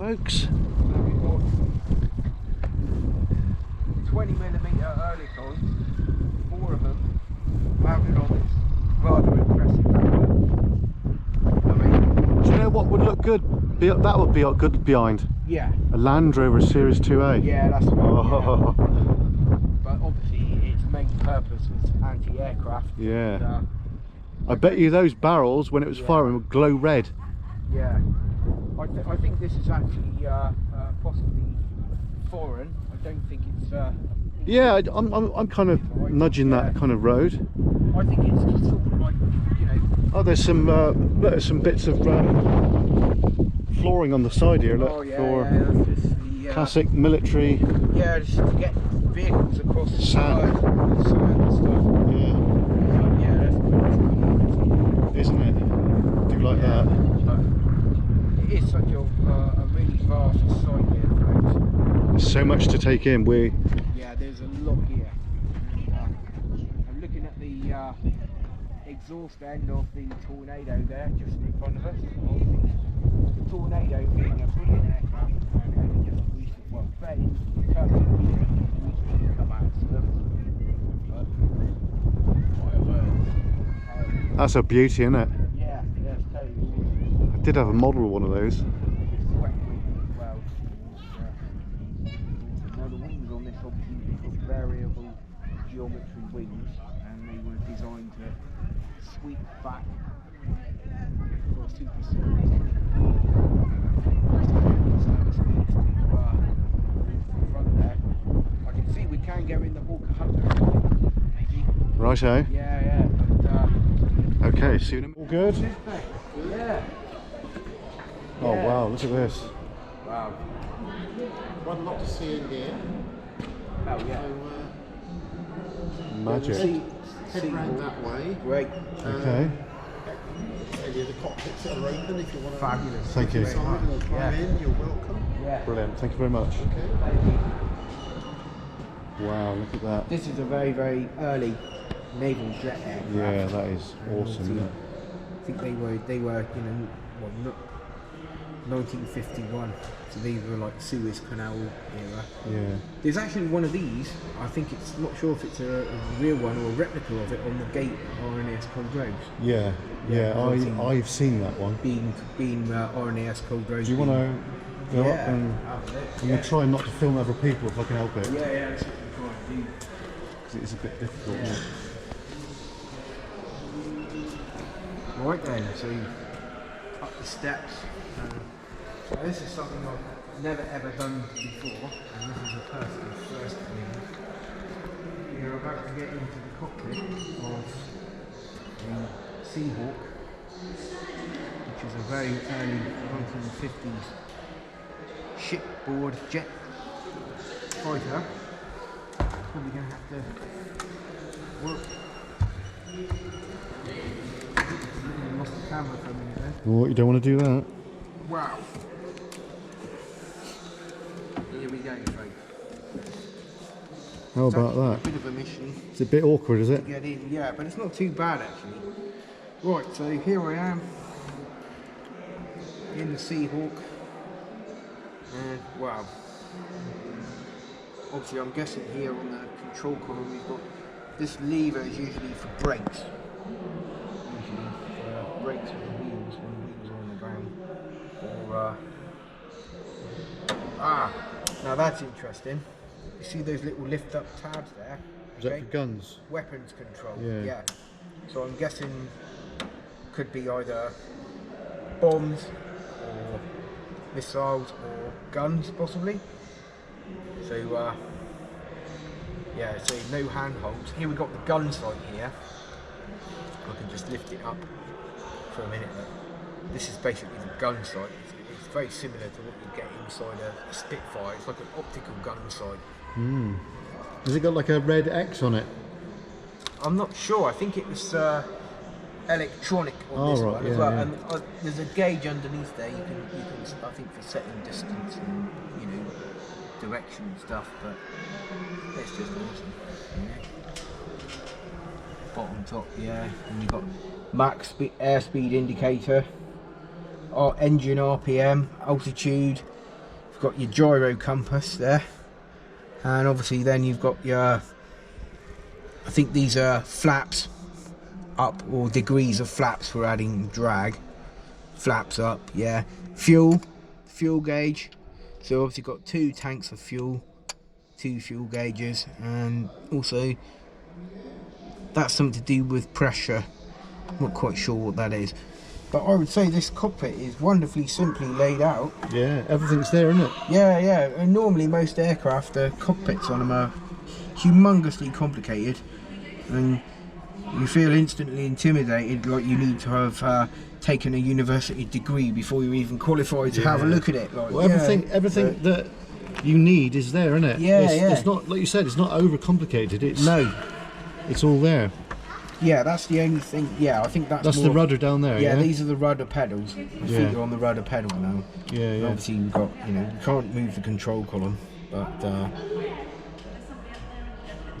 folks. 20mm Oerlikon, 4 of them, mounted on this rather impressive. Do you know what would look good? That would be good behind. Yeah. A Land Rover Series 2A. Yeah, that's right. Oh. Yeah. But obviously its main purpose was anti-aircraft. Yeah. And, I bet you those barrels, when it was firing, would glow red. Yeah. I think this is actually possibly foreign. I don't think it's... Yeah, I'm kind of nudging that kind of road. I think it's just sort of like, you know... Oh, there's some bits of flooring on the side here, look, for that's just the, classic military... Yeah, just to get vehicles across the sand. side and stuff. Yeah. So, yeah, that's cool. Isn't it? Do you like that? It is such a really vast site here, folks. There's so much to take in. Yeah, there's a lot here. I'm looking at the exhaust end of the Tornado there, just in front of us. The Tornado being a brilliant aircraft and only just recently, well, fairly recently come out of service. That's a beauty, isn't it? Yeah, it's totally. I did have a model of one of those. Now the wings on this obviously have got variable geometry wings, and they were designed to sweep back for supersonic front there. I can see we can go in the Hawker Hunter, maybe. Righto. Yeah, but Okay, see you. All good? yeah. Oh wow, look at this. Wow. Quite a lot to see in here. Oh yeah. Magic. Head round that way. Great. Okay. Any of the cockpits that are open if you want to. Fabulous. Thank you. Inside or climb in, you're welcome. Yeah. Brilliant. Thank you very much. Okay. Wow, look at that. This is a very, very early naval jet aircraft. Yeah, that is awesome, isn't it? I think they were, you know, well, not 1951. So these were like Suez Canal era. Yeah. There's actually one of these. I think it's not sure if it's a real one or a replica of it on the gate at RNAS Coldrose. Yeah. I've seen that one. Being RNAS Coldrose. Do you want to go up and... I'm going to try not to film other people if I can help it. Yeah, that's what we're trying to do. Because it is a bit difficult. Yeah. Right then, so up the steps. So this is something I've never ever done before, and this is a personal first for me. You're about to get into the cockpit of the Seahawk, which is a very early 1950s shipboard jet fighter. Probably going to have to work. Lost the camera for a minute there. What, you don't want to do that? Wow. Here we go, folks. How about A that? bit of a mission It's a bit awkward, is to it? get in, yeah, but it's not too bad actually. Right, so here I am in the Seahawk, and wow. Obviously, I'm guessing here on the control column we've got this lever is usually for brakes. Usually for brakes on the wheels when the wheels are on the ground. Or now that's interesting. You see those little lift up tabs there? Is that for guns? Weapons control. Yeah. So I'm guessing could be either bombs or missiles or guns possibly. So yeah, so no handholds. Here we've got the gun sight here. I can just lift it up for a minute. This is basically the gun sight. It's very similar to what you get inside a Spitfire. It's like an optical gun sight. Has it got like a red X on it? I'm not sure. I think it was electronic on this one as well. And there's a gauge underneath there. You can I think for setting distance and direction and stuff. But it's just awesome. Yeah. Bottom top, yeah. And you've got max airspeed indicator, engine RPM, altitude, got your gyro compass there, and obviously then you've got your, I think these are flaps up, or degrees of flaps for adding drag. Flaps up, yeah. Fuel gauge. So obviously got 2 tanks of fuel, 2 fuel gauges, and also that's something to do with pressure. I'm not quite sure what that is, but I would say this cockpit is wonderfully simply laid out. Yeah, everything's there, isn't it? Yeah, yeah. And normally most aircraft, the cockpits on them are humongously complicated, and you feel instantly intimidated, like you need to have taken a university degree before you're even qualified to have a look at it. Like, well, everything that you need is there, isn't it? Yeah, it's not, like you said, it's not overcomplicated. It's all there. Yeah, that's the only thing. Yeah, I think that's the rudder down there. Yeah, these are the rudder pedals. The feet are on the rudder pedal now. Yeah, And obviously you've got, you can't move the control column, but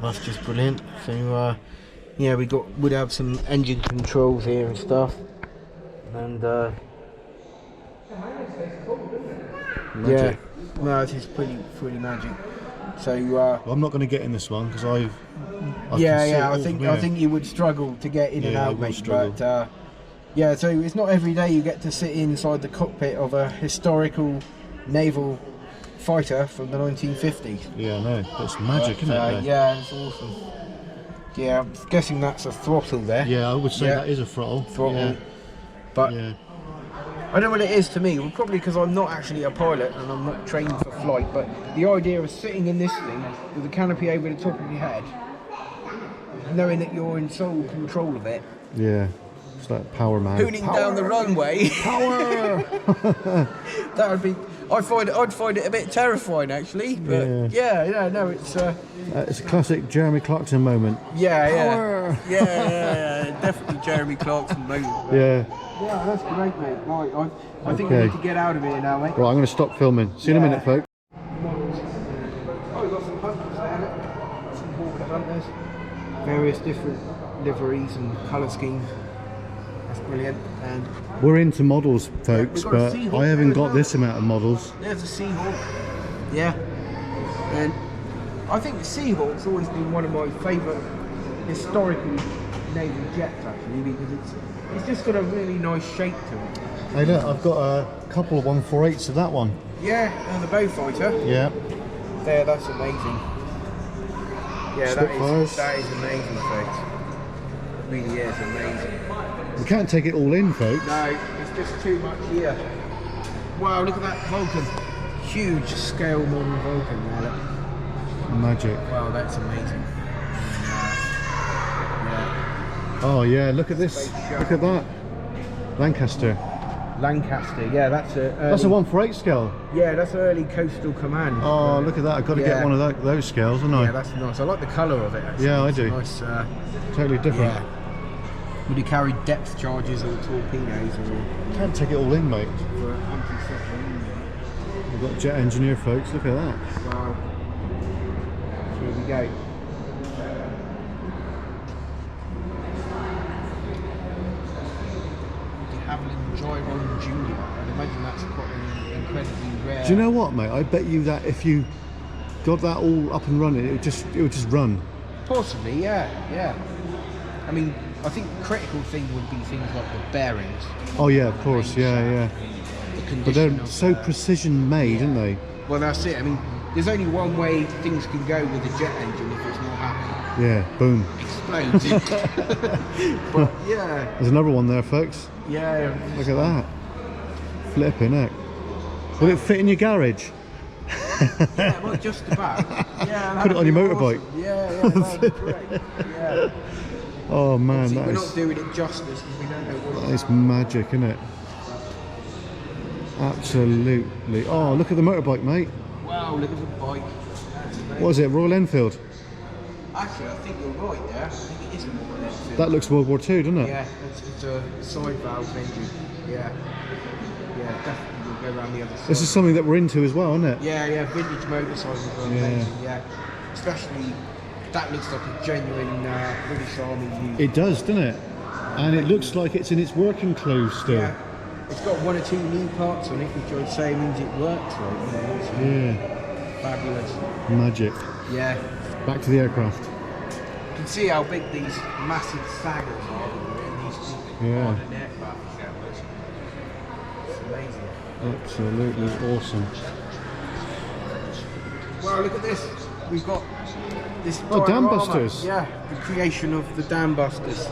that's just brilliant. So yeah, would have some engine controls here and stuff, and yeah, no, it is pretty magic. So I'm not going to get in this one because I think you would struggle to get in and out, mate. But yeah, so it's not every day you get to sit inside the cockpit of a historical naval fighter from the 1950s. Yeah, I know. That's magic, isn't it? Yeah, it's awesome. Yeah, I'm guessing that's a throttle there. Yeah, I would say that is a throttle. Yeah. But I don't know what it is to me. Well, probably because I'm not actually a pilot and I'm not trained for flight. But the idea of sitting in this thing with a canopy over the top of your head, knowing that you're in sole control of it. Yeah, it's like Power Man. Hooning down the runway. Power. That would be. I'd find it a bit terrifying actually. But no, it's a classic Jeremy Clarkson moment. Yeah, definitely Jeremy Clarkson moment. Yeah, that's great, mate. Right, I think we need to get out of here now, mate. Right, I'm going to stop filming. See you in a minute, folks. Oh, we've got some hunters there. Some Hawker hunters. Various different liveries and colour schemes. That's brilliant. And we're into models, folks, but I haven't got this amount of models. There's a Seahawk. Yeah. And I think the Seahawk's always been one of my favourite historical naval jets, actually, because it's just got a really nice shape to it. Hey, look, I've got a couple of 148s of that one. Yeah, and the Beaufighter. Yeah. There, that's amazing. Yeah, that is amazing, folks. It really is amazing. We can't take it all in, folks. No, it's just too much here. Wow, look at that Vulcan. Huge scale model Vulcan there, look. Magic. Wow, that's amazing. Yeah. Oh yeah, look at this. Look at that. Lancaster, yeah, that's a 148 scale. Yeah, that's early Coastal Command. Oh, look at that. I've got to get one of those scales, haven't I? Yeah, that's nice. I like the colour of it, actually. Yeah, I do. Nice. Totally different. Yeah. Would he carry depth charges or torpedoes or? Can't take it all in, mate. For anti-submarine. We've got jet engineer, folks. Look at that. Wow. Here we go. Gyron Junior. I'd imagine that's quite an incredibly rare. Do you know what, mate? I bet you that if you got that all up and running, it would just run. Possibly, yeah. I mean, I think the critical thing would be things like the bearings. Oh yeah, of course, yeah. But they're so precision made, aren't they? Well, that's it. I mean, there's only one way things can go with a jet engine if it's not happy. Yeah, boom. Explodes. But yeah. There's another one there, folks. Yeah. Look at that. Flipping heck. Will it fit in your garage? Yeah, well, just about. Yeah. Put it on your motorbike. Awesome. Yeah, that'd be great. Yeah. Oh man, obviously, we're not doing it justice because we don't know what it's magic, isn't it? Absolutely. Oh, look at the motorbike, mate. Wow, look at the bike. What is it, Royal Enfield? Actually, I think you're right there. I think it is a Royal Enfield. That looks World War II, doesn't it? Yeah, it's a side valve engine. Yeah, definitely we'll go around the other side. This is something that we're into as well, isn't it? Yeah, vintage motorcycles are amazing. Yeah, especially that looks like a genuine British Army use. It does, doesn't it? And it looks like it's in its working clothes still. Yeah. It's got one or two new parts on it, which I'd say means it works right. You know, it's fabulous. Magic. Yeah. Back to the aircraft. You can see how big these massive saggers are in these modern aircraft. It's amazing. Absolutely awesome. Well, look at this. We've got this dam diorama. busters. Yeah, the creation of the dam busters.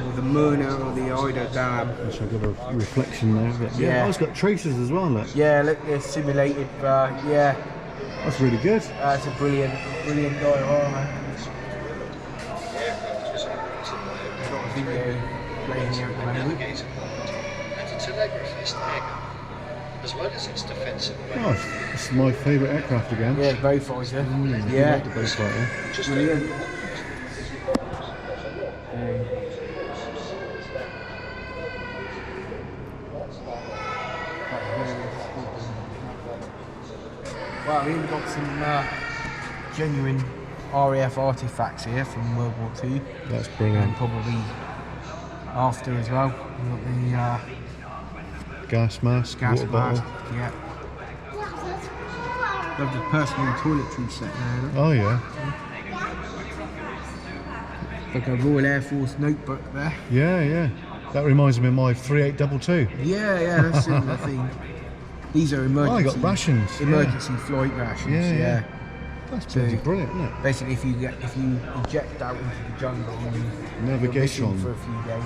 Or the Myrna or the Ida Dam. Which I've got a reflection there. But Yeah. Oh, it's got traces as well, look. Yeah, look, they're simulated. Yeah, That's really good. it's a brilliant diorama. I've got a video playing here at the moment. And a telegraphist hangar, as well as its defensive wing. Oh, this is my favourite aircraft again. Yeah, Bowfighter. I Yeah, like the Bowfighter. brilliant. Wow, we've got some genuine RAF artifacts here from World War II, That's and brilliant. probably after as well. We've got the Gas mask, gas water mask. bottle. Yeah. Love the personal toiletry set there. Look. Oh yeah. Like a Royal Air Force notebook there. Yeah. That reminds me of my 3822. Yeah, that's a similar thing. These are Oh, I emergency. got rations. Emergency flight rations. Yeah. That's bloody So- brilliant, isn't it? Basically, if you eject out into the jungle and you're Navigation. missing for a few days,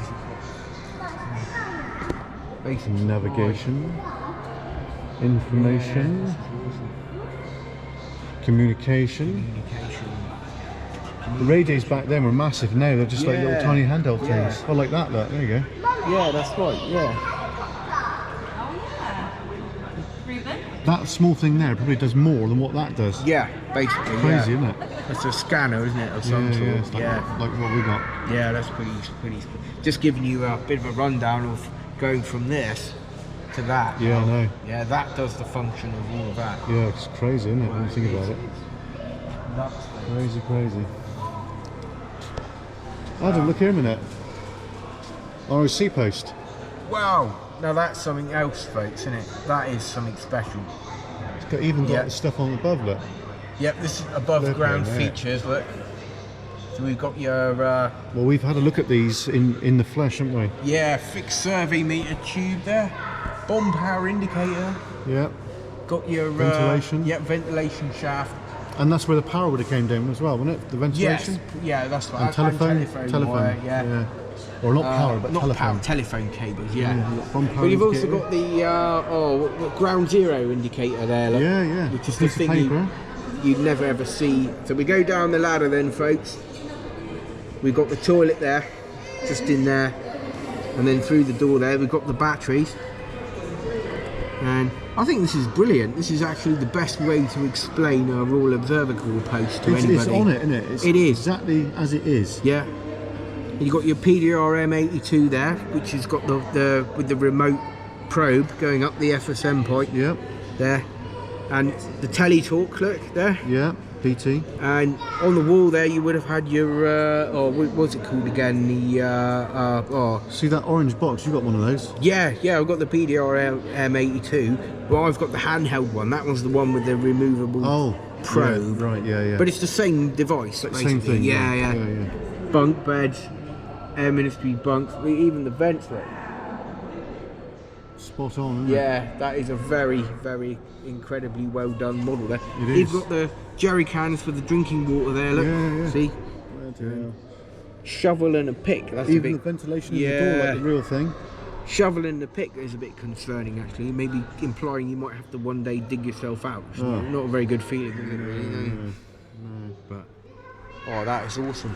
basically Navigation, information, communication. communication. The radios back then were massive. Now they're just like little Yeah. tiny handheld Yeah. things. Oh, like that. Look, there you go. Yeah, that's right. Yeah. That small thing there probably does more than what that does. Yeah, basically. Crazy, yeah. isn't it? It's a scanner, isn't it, of some sort? It's like, Yeah. like what we got. Yeah, that's pretty. Just giving you a bit of a rundown of going from this to that. Yeah, I know. Yeah, that does the function of all of that. Yeah, it's crazy, isn't it, when you think about it? Nuts, mate. Crazy. Adam, look here a minute. ROC post. Wow, now that's something else, folks, isn't it? That is something special. It's got even got Yeah. the stuff on above, look. Yep, this is above Look ground at that. features, look. So we've got your, Well, we've had a look at these in the flesh, haven't we? fixed survey meter tube there. Bomb power indicator. Yeah. Got your Ventilation. ventilation shaft. And that's where the power would have came down as well, wouldn't it? The ventilation? Yes, yeah, that's right. And telephone? wire, yeah. Or not power, but not telephone. power, telephone cables, yeah. You've got bomb power But you've also indicator. got the what ground zero indicator there, look, Yeah. which is A the piece of thing paper. you'd never ever see. So we go down the ladder then, folks. We've got the toilet there, just in there, and then through the door there we've got the batteries. And I think this is brilliant. This is actually the best way to explain a Royal Observatory post to anybody. It's on it, isn't it? It's It is. exactly as it is. Yeah. You've got your PDR M82 there, which has got the with the remote probe going up the FSM point Yep. there, and the teletalk, look there. Yeah. PT. And on the wall there, you would have had your what was it called again? The See that orange box? You got one of those? yeah, I've got the PDR M82, but I've got the handheld one. That one's the one with the removable Oh. probe. Yeah, right. Yeah. But it's the same device, basically. same thing. Yeah. Yeah. Bunk beds, air ministry bunks, even the vents there. Spot on. Isn't it? Yeah, that is a very, very incredibly well done model there. It You've is. got the jerry cans for the drinking water there, look. Yeah. See? Yeah. Shovel and a pick. That's Even a the bit. ventilation in the door, like the real thing. Shovel and the pick is a bit concerning, actually. Maybe implying you might have to one day dig yourself out. It's not a very good feeling, is it, really? No. But that is awesome.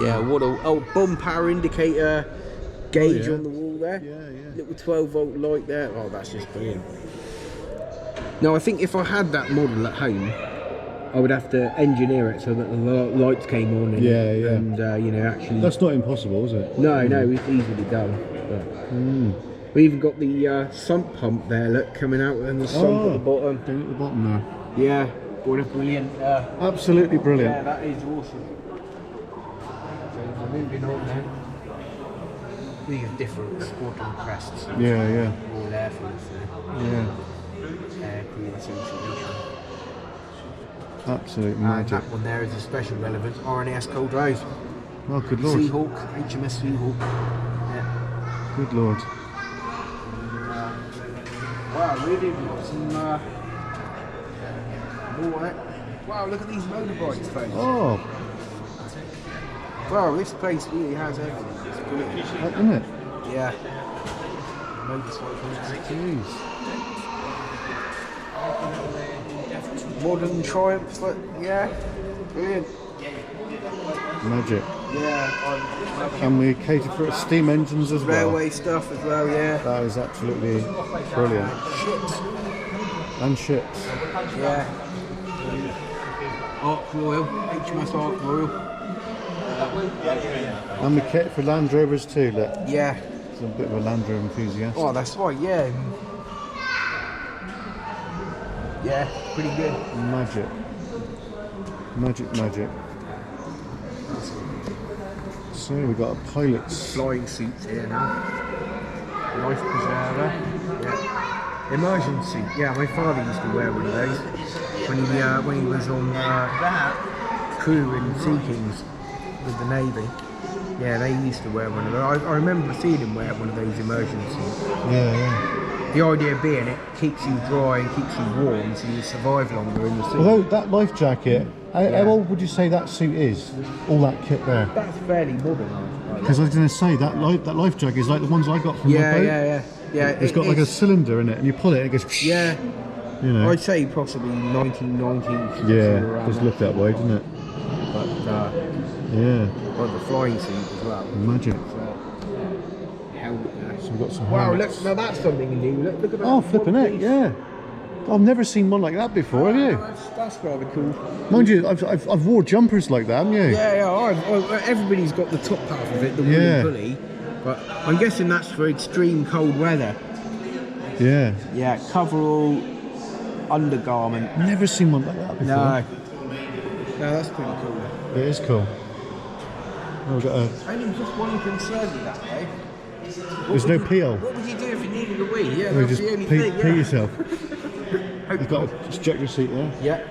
Yeah, what a bomb power indicator gauge yeah. on the wall there. Yeah. Little 12-volt light there. Oh, that's just brilliant. Now, I think if I had that model at home, I would have to engineer it so that the lights came on and, and actually... That's not impossible, is it? No, it's easily done. But we even got the sump pump there, look, coming out, and the sump at the bottom. Down at the bottom there. Yeah, what a brilliant... Absolutely brilliant. that is awesome. So we're moving on then. these different squadron crests. Yeah. Royal Air Force. Yeah. Air Crew Association. Absolute And magic. that one there is a special relevance. RNAS Cold Rose. Oh, good lord. Seahawk, HMS Seahawk. Yeah. Good lord. Wow, really, we've got some more. Wow, look at these motorbikes, folks. Oh, Wow, this place really has everything. It's brilliant. isn't it? Yeah. Motorcycles. Jeez. Modern Triumphs, like, yeah. Brilliant. Magic. Yeah. And we cater for steam engines as well. Railway stuff as well, yeah. That is absolutely brilliant. Ships. And ships. Yeah. Ark Royal, HMS Ark Royal. And we cater for Land Rovers too, look. Yeah. He's a bit of a Land Rover enthusiast. Oh, that's right, yeah. Yeah, pretty good. Magic. Magic. So we've got a pilot's Flying suits here now. Life preserver. Yeah. Immersion suit. Yeah, my father used to wear one of those when he was on crew in Sea Kings with the Navy. Yeah, they used to wear one of those. I remember seeing him wear one of those immersion suits. Yeah. The idea being it keeps you dry and keeps you warm, so you survive longer in the suit. Although that life jacket, how old would you say that suit is? All that kit there. That's fairly modern. Because I was going to say that life jacket is like the ones I got from my boat. Yeah. It's got like a cylinder in it, and you pull it, and it goes. Yeah. You know. I'd say possibly 1990s. Yeah, does look that way, doesn't it? But Yeah. like the flying suit as well. Magic. Helmet there. So we've got some Wow, helmets. look, now that's something new. Look at that. Oh, flipping one it, piece. yeah. I've never seen one like that before, have you? That's rather cool. Mind you, I've wore jumpers like that, haven't you? Yeah. Everybody's got the top half of it, the woolen pulley. But I'm guessing that's for extreme cold weather. Yeah. Yeah, coverall, undergarment. Never seen one like that before. No, that's pretty cool. It is cool. Oh, we've got Only just one concern with that, though. there's no peel. What would you do if you needed a wee? Yeah, You that's just the only pee thing. yourself. You've got an ejector seat there. Yeah.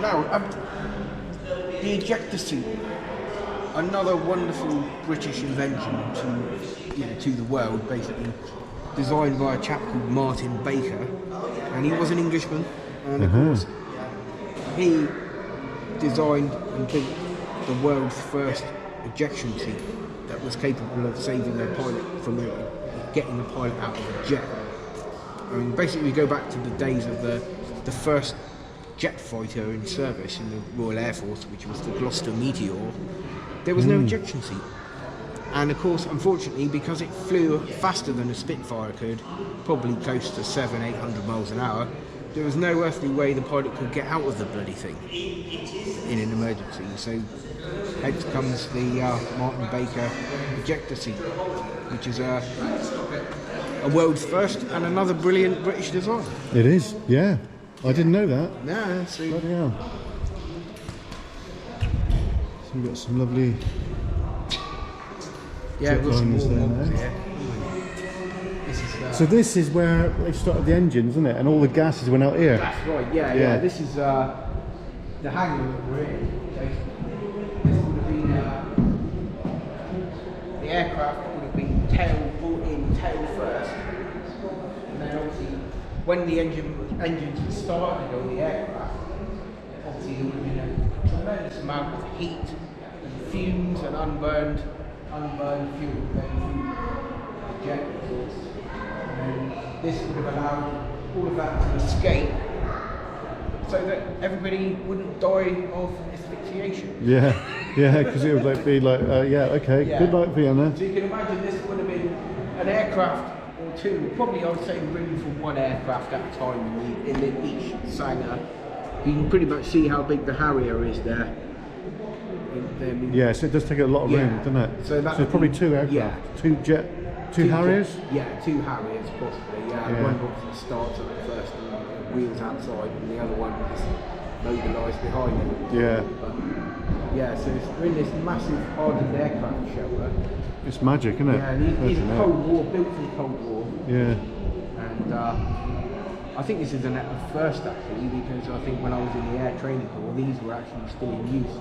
Now, the ejector seat, another wonderful British invention to the world, basically, designed by a chap called Martin Baker, and he was an Englishman, and of course, he designed and built the world's first ejection seat that was capable of saving a pilot from getting a pilot out of a jet. I mean, basically, we go back to the days of the first jet fighter in service in the Royal Air Force, which was the Gloucester Meteor. There was no ejection seat. And of course, unfortunately, because it flew faster than a Spitfire could, probably close to 700-800 miles an hour, there was no earthly way the pilot could get out of the bloody thing in an emergency. So, hence comes the Martin Baker ejector seat, which is a world's first and another brilliant British design. It is, yeah. I didn't know that. Yeah, so Bloody hell. So we've got some lovely. yeah, we've got some liners more there, models eh? here. This is So this is where they started the engines, isn't it? And all the gases went out here. that's right. Yeah. Yeah. This is the hangar that we're in. Basically. This would have been the aircraft would have been brought in tail first, and then obviously when the engines had started on the aircraft, obviously there would have been a tremendous amount of heat and fumes and unburned fuel going through the jet exhaust. And this would have allowed all of that to escape so that everybody wouldn't die of asphyxiation. Yeah, because it would be like, okay, Yeah. good night, Vienna. So you can imagine this would have been an aircraft or two, probably I would say room for one aircraft at a time in each hangar. You can pretty much see how big the Harrier is there. Yeah, so it does take a lot of room, doesn't it? So that it's probably two aircraft, yeah. two Harriers? Yeah, two Harriers possibly. Yeah. Yeah. One obviously starts at the first and wheels outside, and the other one is mobilised behind it. Yeah. But, yeah, so we're in this massive hardened aircraft shelter. It's magic, isn't it? Yeah, and these are Cold War, built for the Cold War. Yeah. And I think this is a first actually, because I think when I was in the air training corps, these were actually still in use.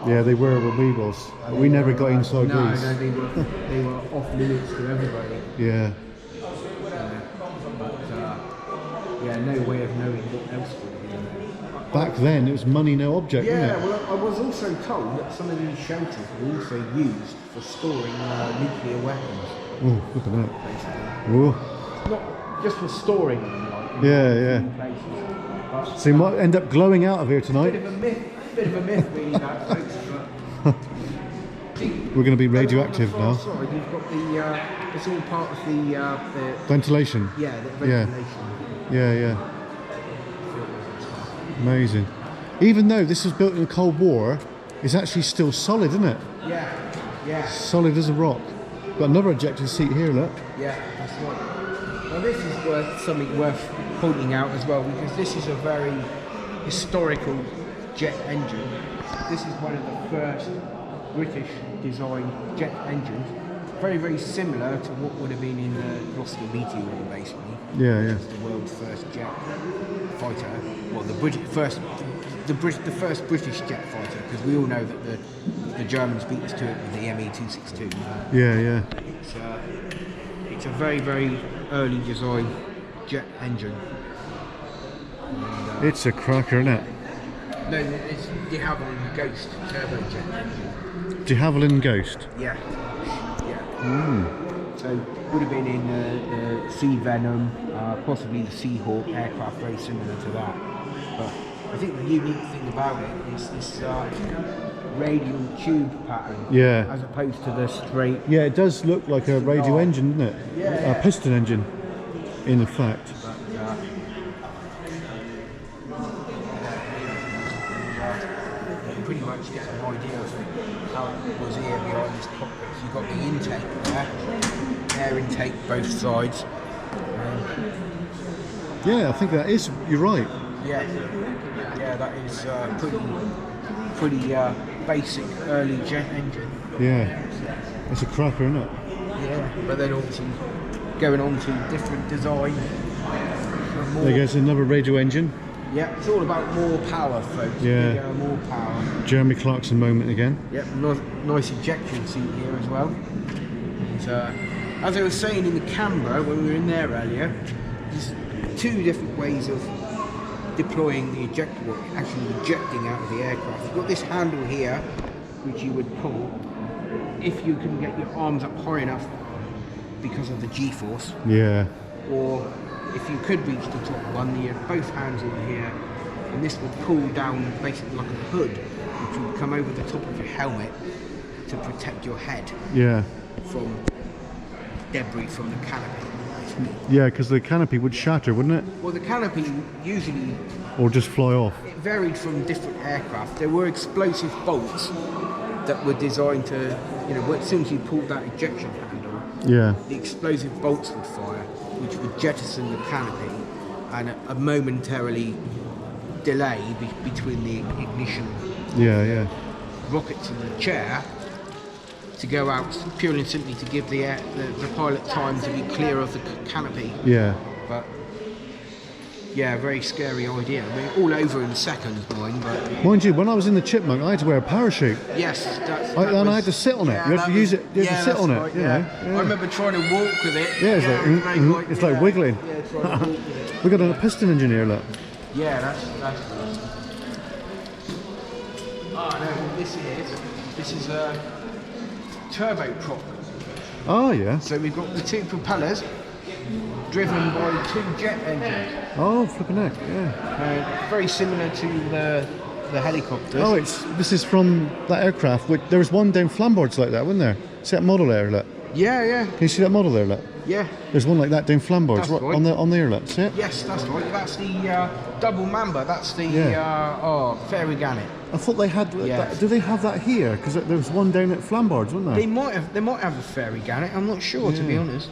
Yeah, they were when we was. We never got inside no, these. No, they were off limits to everybody. Yeah. But yeah, no way of knowing what else would have been there. Back then, it was money no object, Yeah, wasn't it? well, I was also told that some of these shelters were also used for storing nuclear weapons. Oh, look at that. Basically. Oh. Not just for storing them, like in Yeah. places. But, So you might end up glowing out of here tonight. bit of a myth really, that, folks. But We're going to be radioactive on the now. far side, you've got the, it's all part of the Ventilation. the ventilation. Yeah. Amazing. Even though this was built in the Cold War, it's actually still solid, isn't it? Yeah. Solid as a rock. Got another ejector seat here, look. Yeah, that's right. Well, this is something worth pointing out as well, because this is a very historical jet engine. This is one of the first British designed jet engines. Very, very similar to what would have been in the Gloucester Meteor, basically. Yeah. It's the world's first jet fighter. Well, the first British jet fighter, because we all know that the Germans beat us to it with the ME-262. Yeah. It's a very, very early design jet engine. And, It's a cracker, isn't it? no, it's de Havilland Ghost turbojet engine. De Havilland Ghost. Yeah. Mm. So would have been in the Sea Venom, possibly the Seahawk aircraft, very similar to that. But I think the unique thing about it is this radial tube pattern, Yeah. as opposed to the straight. Yeah, it does look like a radio engine, doesn't it? Yeah. A piston engine, in effect. But, you pretty much get an idea of how it was here behind this cockpit. So you've got the intake there, air intake both sides. Yeah, I think that is. You're right. Yeah, that is pretty basic early jet engine. Yeah, it's a cracker, isn't it? Yeah, but then obviously going on to different design. There goes another radio engine. Yeah, it's all about more power, folks. Yeah. Bigger, more power. Jeremy Clarkson moment again. Yep, nice ejection seat here as well. And, as I was saying in the camera when we were in there earlier, there's two different ways of deploying the ejector, or actually ejecting out of the aircraft. You've got this handle here, which you would pull if you can get your arms up high enough because of the G-force, Yeah. or if you could reach the top one, you have both hands in here, and this would pull down basically like a hood, which would come over the top of your helmet to protect your head Yeah. from debris from the canopy. Yeah, because the canopy would shatter, wouldn't it? Well, the canopy usually, Or just fly off. it varied from different aircraft. There were explosive bolts that were designed to, as soon as you pulled that ejection handle, Yeah. the explosive bolts would fire, which would jettison the canopy, and a momentarily delay between the ignition Yeah. rockets in the chair to go out, purely and simply to give the pilot time to be clear of the canopy. Yeah. But yeah, very scary idea. I mean, all over in seconds, mind. But Mind you, when I was in the Chipmunk, I had to wear a parachute. yes, And I had to sit on it. You had to use it. You had to sit on it. Right, You yeah. know? Yeah. I remember trying to walk with it. Yeah, it's like, it's like wiggling. Yeah, trying to walk with it. We got a piston engine here, look. Yeah, that's good. Ah, no, what this is a turboprop. Oh yeah. So we've got the two propellers driven by two jet engines. Oh, flipping heck, yeah. Very similar to the helicopters. Oh, this is from that aircraft. There was one down Flamboards like that, wasn't there? See that model there, look. Yeah. Can you see that model there, look? Yeah. There's one like that down Flamboards, That's right. on the air, look. See it? Yes, that's right. That's the double mamba. That's the Yeah. Fairy Gannet. I thought they had. Yeah. Do they have that here? Because there was one down at Flamboards, wasn't there? They might have a Fairy Gannet. I'm not sure, to be honest.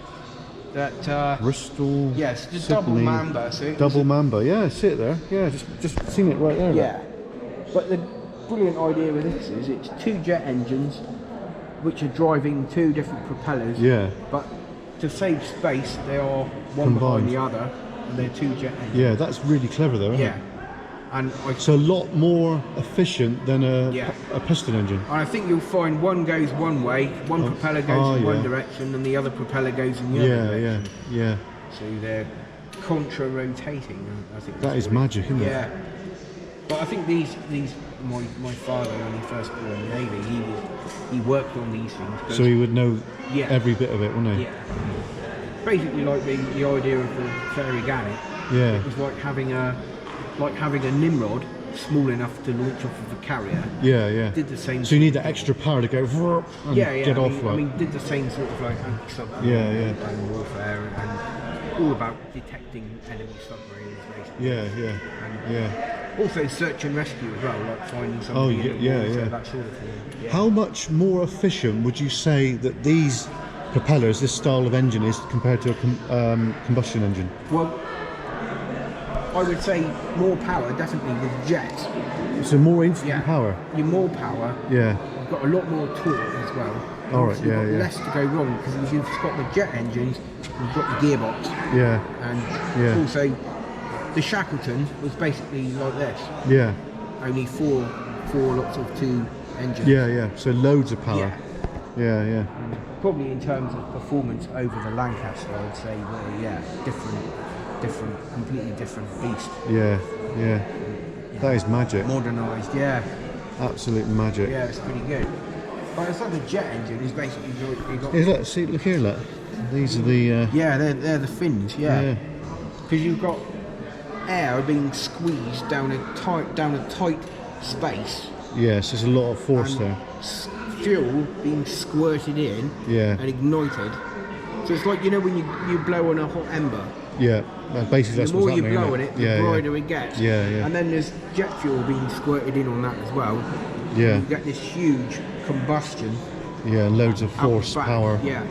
That Bristol. yes, the double Sydney, mamba. So it was double mamba. Yeah, I see it there. Yeah, just seen it right there. look. Yeah, But the brilliant idea with this is it's 2 jet engines which are driving 2 different propellers. Yeah. But to save space, they are one Combined. behind the other, and they're 2 jet engines. Yeah, that's really clever though, isn't Yeah. it? And So a lot more efficient than Yeah. a piston engine. and I think you'll find one goes one way, one propeller goes in one direction, and the other propeller goes in the other direction. Yeah. So they're contra-rotating. I think That that's is what magic, isn't it? Yeah. But I think these my father, when he first got in the Navy, he worked on these things. 'Cause So he would know Yeah. every bit of it, wouldn't he? yeah. Basically, like the idea of the fairy gannet. Yeah. It was like having a Nimrod small enough to launch off of a carrier. Yeah. Did the same. So you need that extra power to go and get off. I mean, did the same sort of like anti-submarine and warfare and all about detecting enemy submarines, basically. Yeah. Also search and rescue as well, like finding somebody in the water, that sort of thing. Yeah. How much more efficient would you say that these propellers, this style of engine, is compared to a combustion engine? Well, I would say more power, definitely with jets. So more instant power. You're more power. Yeah. You've got a lot more torque as well. All right. You've got less to go wrong because you've got the jet engines, you've got the gearbox, Yeah. and also the Shackleton was basically like this. Yeah. Only four lots of 2 engines. Yeah. So loads of power. Yeah. Probably in terms of performance over the Lancaster, I'd say, well, different, completely different beast. Yeah. That is magic. Modernised, Absolute magic. yeah, it's pretty good. But it's like the jet engine is basically you got. Here, look, see, look here, look. These are the. Yeah, they're the fins. Yeah, because you've got air being squeezed down a tight space. Yes, there's a lot of force and there. Fuel being squirted in. Yeah. And ignited. So it's like, you know, when you blow on a hot ember. Yeah. Basically, that's The more what's you happening, blow on isn't it, the brighter it gets. Yeah. And then there's jet fuel being squirted in on that as well. Yeah. You get this huge combustion. Yeah, loads of out the force, back. power. Yeah.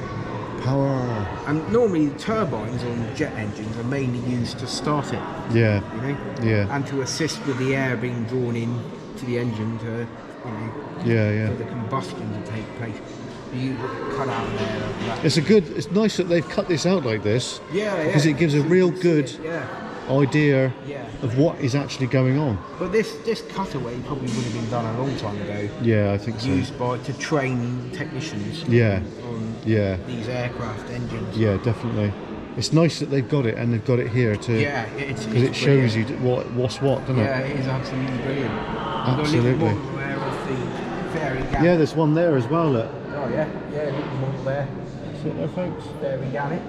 Power. And normally the turbines on jet engines are mainly used to start it. Yeah. You know. Yeah. And to assist with the air being drawn in to the engine to, you know. Yeah. For the combustion to take place. You cut out there. Like It's nice that they've cut this out like this. Yeah. Because it gives a real good idea Yeah. of what is actually going on. But this cutaway probably would have been done a long time ago. Yeah, I think so. Used to train technicians. Yeah. On Yeah. these aircraft engines. Yeah, definitely. It's nice that they've got it and they've got it here to. Yeah, it's because it shows you what's what, doesn't it? Yeah, it is absolutely brilliant. Absolutely. You've got a little model there of the fairy gannet. Yeah, there's one there as well. Look. Oh yeah, a little model there. Sit there, folks. Fairy gannet.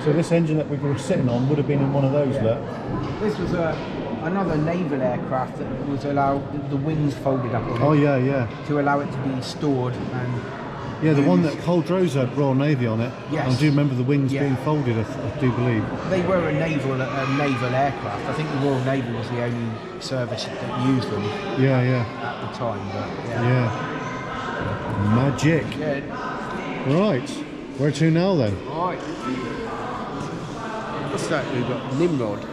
So this engine that we were sitting on would have been in one of those. Look. This was another naval aircraft that was allowed the wings folded up on it. Oh yeah. To allow it to be stored and. Yeah, the one that Coldrose had Royal Navy on it. Yes. I do remember the wings being folded. I do believe. They were a naval aircraft. I think the Royal Navy was the only service that used them. Yeah. At the time, but Yeah. Magic. Yeah. Right. Where to now then? Right. What's that? We've got Nimrod.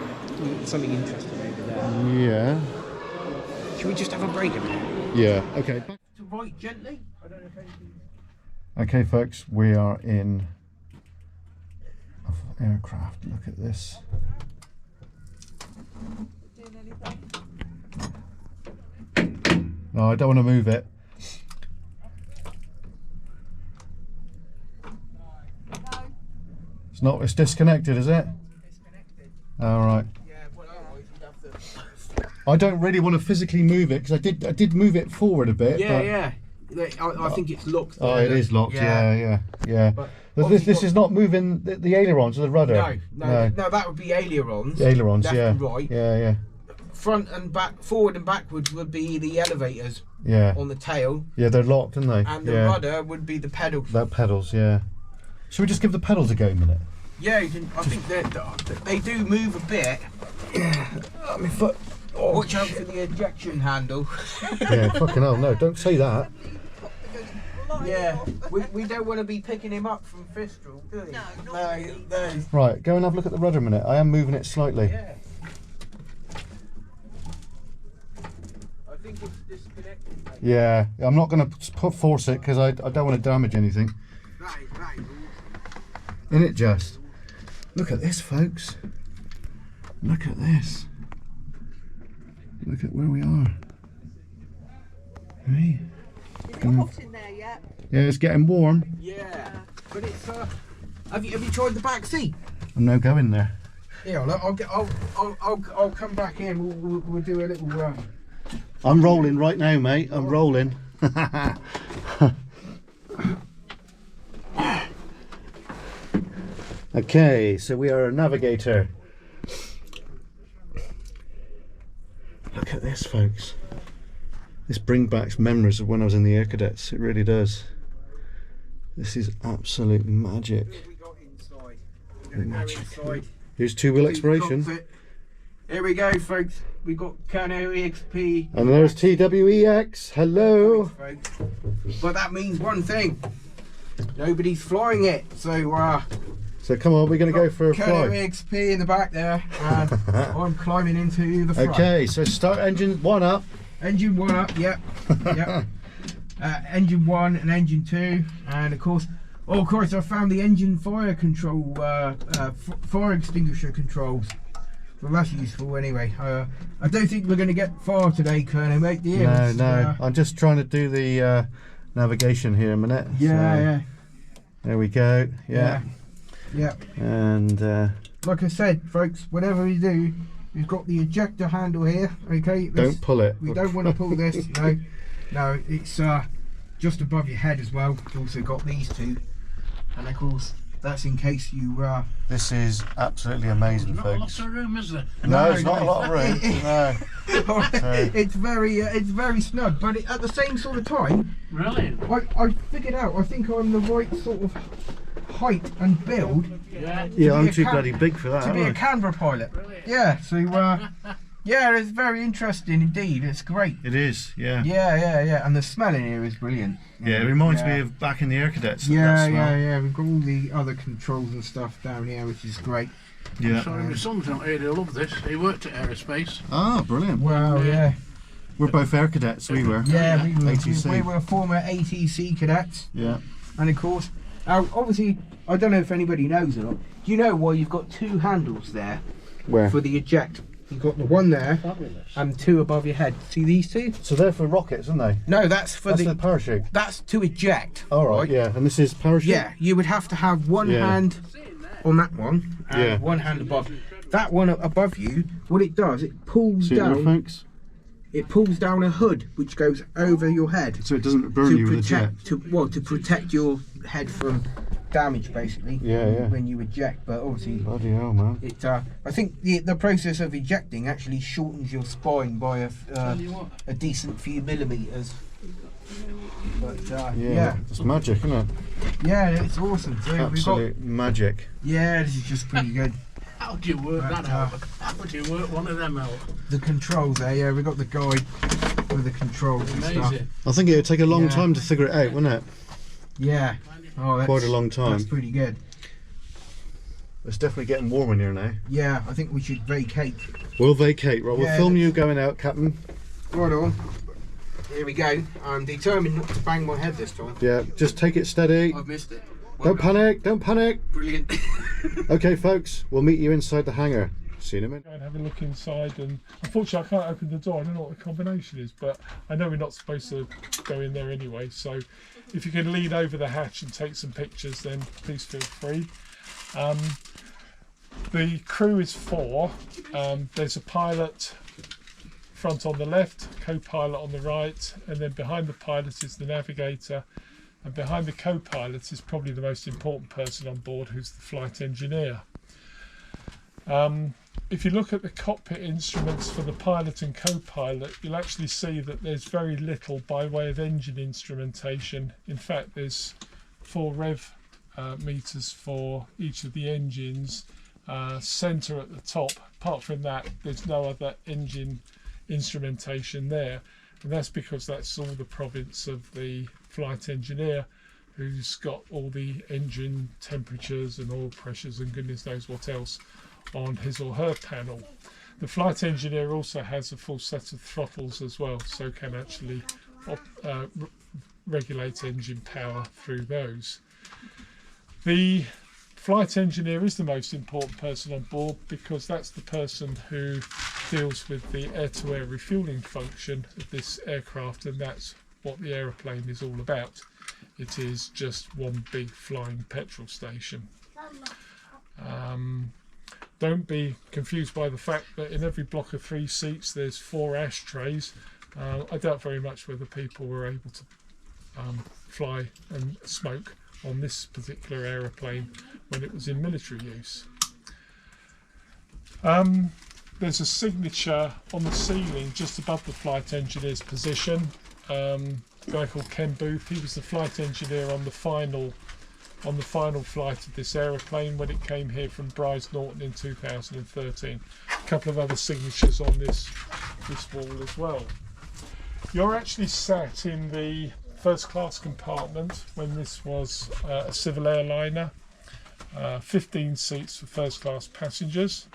Something interesting over there. Yeah. Should we just have a break a minute? Yeah. Okay. To right gently. I don't know if anything. Okay, folks, we are in an aircraft. Look at this. No, I don't want to move it. It's not. It's disconnected, is it? Disconnected. All right. Yeah, well, otherwise you'd have to. I don't really want to physically move it because I did move it forward a bit. Yeah. I think it's locked. Oh, it is locked. Yeah. But this is not moving the ailerons or the rudder. No, that would be ailerons. The ailerons, left yeah. and right. Yeah. Front and back, forward and backwards would be the elevators. Yeah. On the tail. Yeah, they're locked, aren't they? And the rudder would be the pedals. That pedals, yeah. Should we just give the pedals a go a minute? Yeah, you can. I think they do move a bit. My foot. Oh, watch out for the ejection handle. Yeah, fucking hell, no, don't say that. Yeah, we don't want to be picking him up from Fistral, do we? No. Right, go and have a look at the rudder a minute. I am moving it slightly. Yeah. I think Yeah, I'm not going to force it because I don't want to damage anything. That is awesome. Isn't it just? Look at this, folks. Look at this. Look at where we are. Hey. Is it hot in there yet? Yeah, it's getting warm. Yeah, but it's have you tried the back seat? I'm now going there. Yeah, look, I'll come back in. We'll do a little. I'm rolling right now, mate. I'm rolling. Okay, so we are a navigator. Look at this, folks. This brings back memories of when I was in the Air Cadets. It really does. This is absolute magic. We got inside. We're gonna go inside. Here's two-wheel exploration. Here we go, folks. We got Cano EXP. And there's TWEX. Hello. But that means one thing. Nobody's flying it. So come on, we're going to go for a Cano fly. EXP in the back there, and I'm climbing into the front. Okay, so start engine 1 up. Engine 1 up, yep. Yep. Engine 1 and engine 2, and of course I found the engine fire control, fire extinguisher controls. So that's useful anyway. I don't think we're going to get far today, Colonel, mate. Do you? No. I'm just trying to do the navigation here a minute. Yeah, so, yeah. There we go. Yeah. And like I said, folks, whatever you do, you've got the ejector handle here. Okay. Don't pull it. We don't want to pull this. No, it's just above your head as well. You've also got these two, and of course that's in case you. This is absolutely amazing, Not a folks. lot of room, is there? No, it's not a lot of room. No. It's very snug, but at the same sort of time, Brilliant. I figured out. I think I'm the right sort of height and build Yeah, I'm too bloody big for that. to be a aren't I? Canberra pilot. Yeah, so yeah, it's very interesting indeed. It's great. It is. Yeah. Yeah, and the smell in here is brilliant. Yeah, it reminds me of back in the Air Cadets. Yeah, that smell. yeah. We've got all the other controls and stuff down here, which is great. Yeah. Sorry, my son's not here. He'll love this. He worked at aerospace. Ah, brilliant. Wow, yeah. We're both Air Cadets. We were. Yeah, we ATC. were former ATC cadets. Yeah. And of course, obviously, I don't know if anybody knows or not. Do you know why you've got two handles there Where? for the eject? You've got the one there and two above your head. See these two? So they're for rockets, aren't they? No, that's for That's the parachute. That's to eject. All right. Yeah, and this is parachute. Yeah, you would have to have one Yeah. hand on that one and Yeah. one hand above. That one above you, what it does, it pulls See it there, down. folks? It pulls down a hood which goes over your head So it doesn't burn you with a jet. to protect your head from damage, basically. Yeah. When you eject, but obviously Bloody hell, man. it. I think the process of ejecting actually shortens your spine by a decent few millimeters. But yeah, It's magic, isn't it? yeah, it's awesome. So we've got, Absolute magic. yeah, this is just pretty good. How do you work that out? How would you work one of them out? The controls there, yeah, we've got the guide with the controls and stuff. Amazing. I think it would take a long Yeah. time to figure it out, wouldn't it? Yeah, oh, that's, Quite a long time. That's pretty good. It's definitely getting warm in here now. Yeah, I think we should vacate. We'll vacate, right? We'll Yeah. film you going out, Captain. Right on. Here we go. I'm determined not to bang my head this time. Yeah, just take it steady. I've missed it. Don't panic, don't panic. Brilliant. Okay, folks, we'll meet you inside the hangar. See you in a minute. Go and have a look inside, and unfortunately I can't open the door. I don't know what the combination is, but I know we're not supposed to go in there anyway, so if you can lean over the hatch and take some pictures, then please feel free. The crew is 4. There's a pilot front on the left, co-pilot on the right, and then behind the pilot is the navigator, and behind the co-pilot is probably the most important person on board, who's the flight engineer. If you look at the cockpit instruments for the pilot and co-pilot, you'll actually see that there's very little by way of engine instrumentation. In fact, there's 4 rev meters for each of the engines, centre at the top. Apart from that, there's no other engine instrumentation there, and that's because that's all the province of the flight engineer, who's got all the engine temperatures and oil pressures and goodness knows what else on his or her panel. The flight engineer also has a full set of throttles as well, so can actually regulate engine power through those. The flight engineer is the most important person on board because that's the person who deals with the air-to-air refueling function of this aircraft, and that's what the aeroplane is all about. It is just one big flying petrol station. Don't be confused by the fact that in every block of 3 seats there's 4 ashtrays. I doubt very much whether people were able to fly and smoke on this particular aeroplane when it was in military use. There's a signature on the ceiling just above the flight engineer's position. A guy called Ken Booth, he was the flight engineer on the final flight of this aeroplane when it came here from Bryce Norton in 2013. A couple of other signatures on this wall as well. You're actually sat in the first class compartment when this was a civil airliner. 15 seats for first class passengers.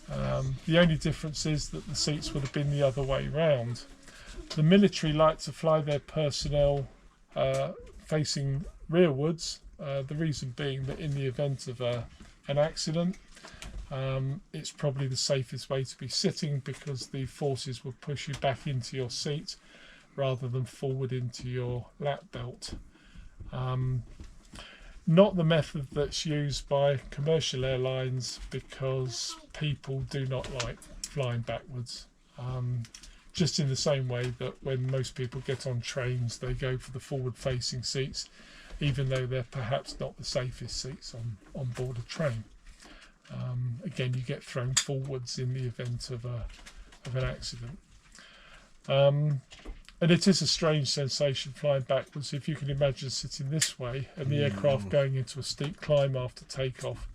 The only difference is that the seats would have been the other way round. The military like to fly their personnel facing rearwards, the reason being that in the event of an accident, it's probably the safest way to be sitting because the forces will push you back into your seat rather than forward into your lap belt. Not the method that's used by commercial airlines because people do not like flying backwards. Just in the same way that when most people get on trains, they go for the forward-facing seats, even though they're perhaps not the safest seats on board a train. Again, you get thrown forwards in the event of an accident. And it is a strange sensation flying backwards. If you can imagine sitting this way and the aircraft going into a steep climb after takeoff,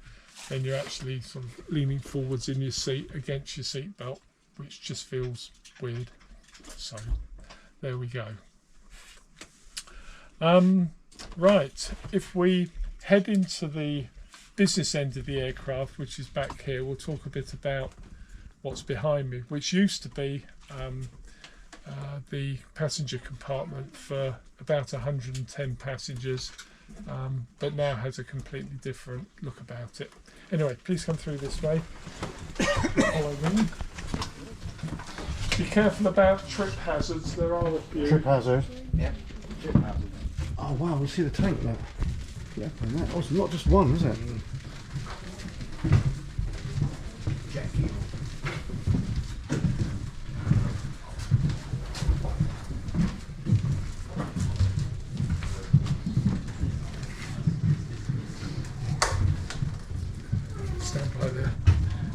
then you're actually sort of leaning forwards in your seat against your seat belt, which just feels weird. So there we go. Right, if we head into the business end of the aircraft, which is back here, we'll talk a bit about what's behind me, which used to be the passenger compartment for about 110 passengers, but now has a completely different look about it. Anyway, please come through this way. Follow me. Be careful about trip hazards, there are a few. Trip hazard. Yeah. Trip hazard. Oh wow, we'll see the tank now. Yeah, oh, it's not just one, is it? Jet fuel.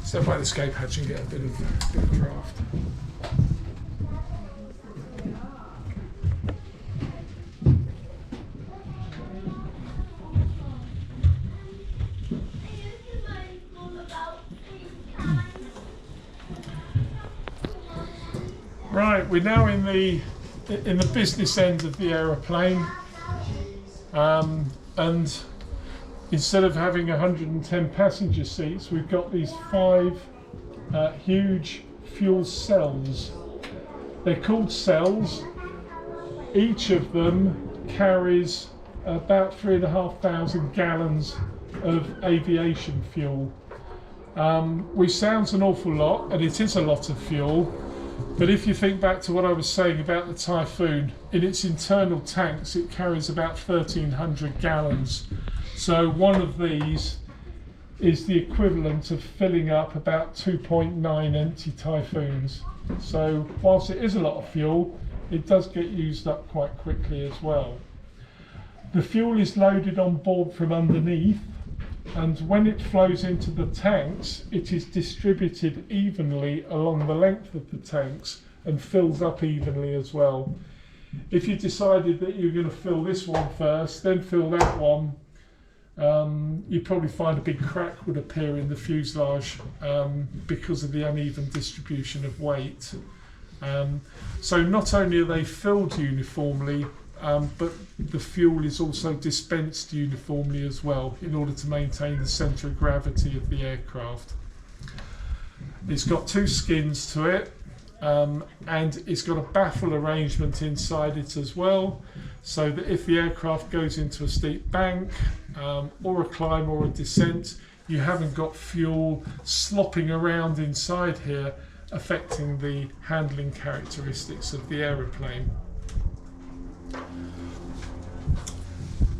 Stand by the escape hatch and get a bit of draft. Right, we're now in the business end of the aeroplane, and instead of having 110 passenger seats, we've got these 5 huge fuel cells. They're called cells. Each of them carries about 3,500 gallons of aviation fuel, which sounds an awful lot, and it is a lot of fuel. But if you think back to what I was saying about the Typhoon, in its internal tanks it carries about 1,300 gallons. So one of these is the equivalent of filling up about 2.9 empty Typhoons. So whilst it is a lot of fuel, it does get used up quite quickly as well. The fuel is loaded on board from underneath, and when it flows into the tanks, it is distributed evenly along the length of the tanks and fills up evenly as well. If you decided that you're going to fill this one first, then fill that one, you'd probably find a big crack would appear in the fuselage because of the uneven distribution of weight. So not only are they filled uniformly, but the fuel is also dispensed uniformly as well in order to maintain the centre of gravity of the aircraft. It's got 2 skins to it. and it's got a baffle arrangement inside it as well, so that if the aircraft goes into a steep bank or a climb or a descent, you haven't got fuel slopping around inside here affecting the handling characteristics of the aeroplane.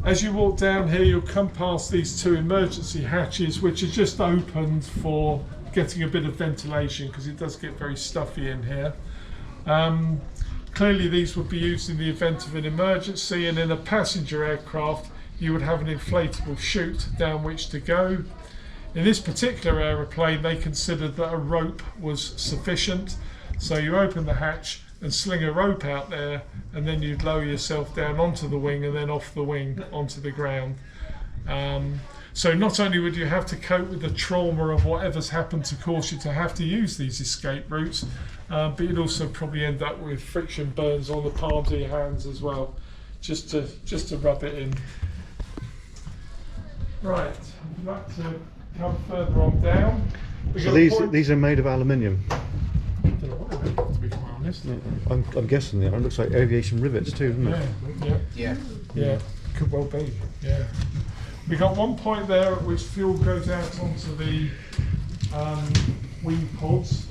As you walk down here, you'll come past these two emergency hatches, which are just opened for getting a bit of ventilation because it does get very stuffy in here. Clearly these would be used in the event of an emergency, and in a passenger aircraft you would have an inflatable chute down which to go. In this particular aeroplane they considered that a rope was sufficient, so you open the hatch and sling a rope out there, and then you'd lower yourself down onto the wing and then off the wing onto the ground. So not only would you have to cope with the trauma of whatever's happened to cause you to have to use these escape routes, but you'd also probably end up with friction burns on the palms of your hands as well, just to rub it in. Right, I'd like to come further on down. So these are made of aluminium. I don't know what they're made of, to be quite honest. Yeah, I'm guessing they are. It looks like aviation rivets too, doesn't it? Yeah, could well be. Yeah. We got one point there at which fuel goes out onto the wing pods.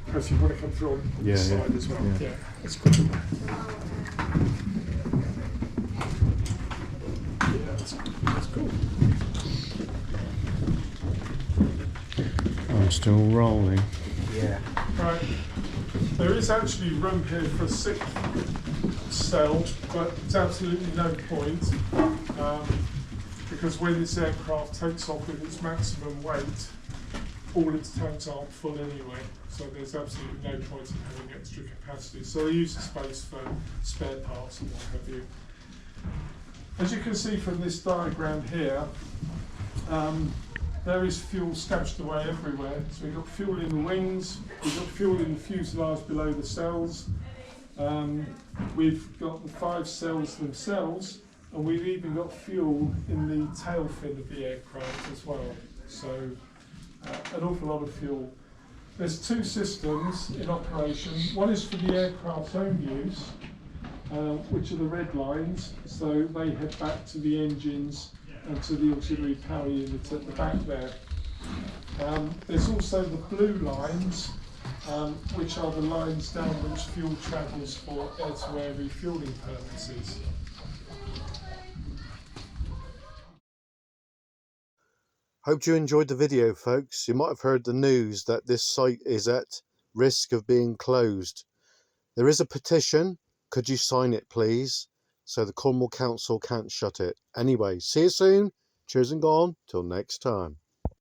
Perhaps you want to come through on this side as well. Yeah, that's good. That's cool. I'm still rolling. Yeah. Right. There is actually room here for a sixth cell, but it's absolutely no point because when this aircraft takes off with its maximum weight, all its tanks aren't full anyway, so there's absolutely no point in having extra capacity. So they use the space for spare parts and what have you. As you can see from this diagram here, there is fuel stashed away everywhere. So we've got fuel in the wings, we've got fuel in the fuselage below the cells, we've got the 5 cells themselves, and we've even got fuel in the tail fin of the aircraft as well. So an awful lot of fuel. There's 2 systems in operation. One is for the aircraft's own use, which are the red lines, so they head back to the engines and to the auxiliary power unit at the back there. There's also the blue lines, which are the lines down which fuel travels for air-to-air refuelling purposes. Hope you enjoyed the video, folks. You might have heard the news that this site is at risk of being closed. There is a petition. Could you sign it, please? So the Cornwall Council can't shut it. Anyway, see you soon. Cheers and gone. Till next time.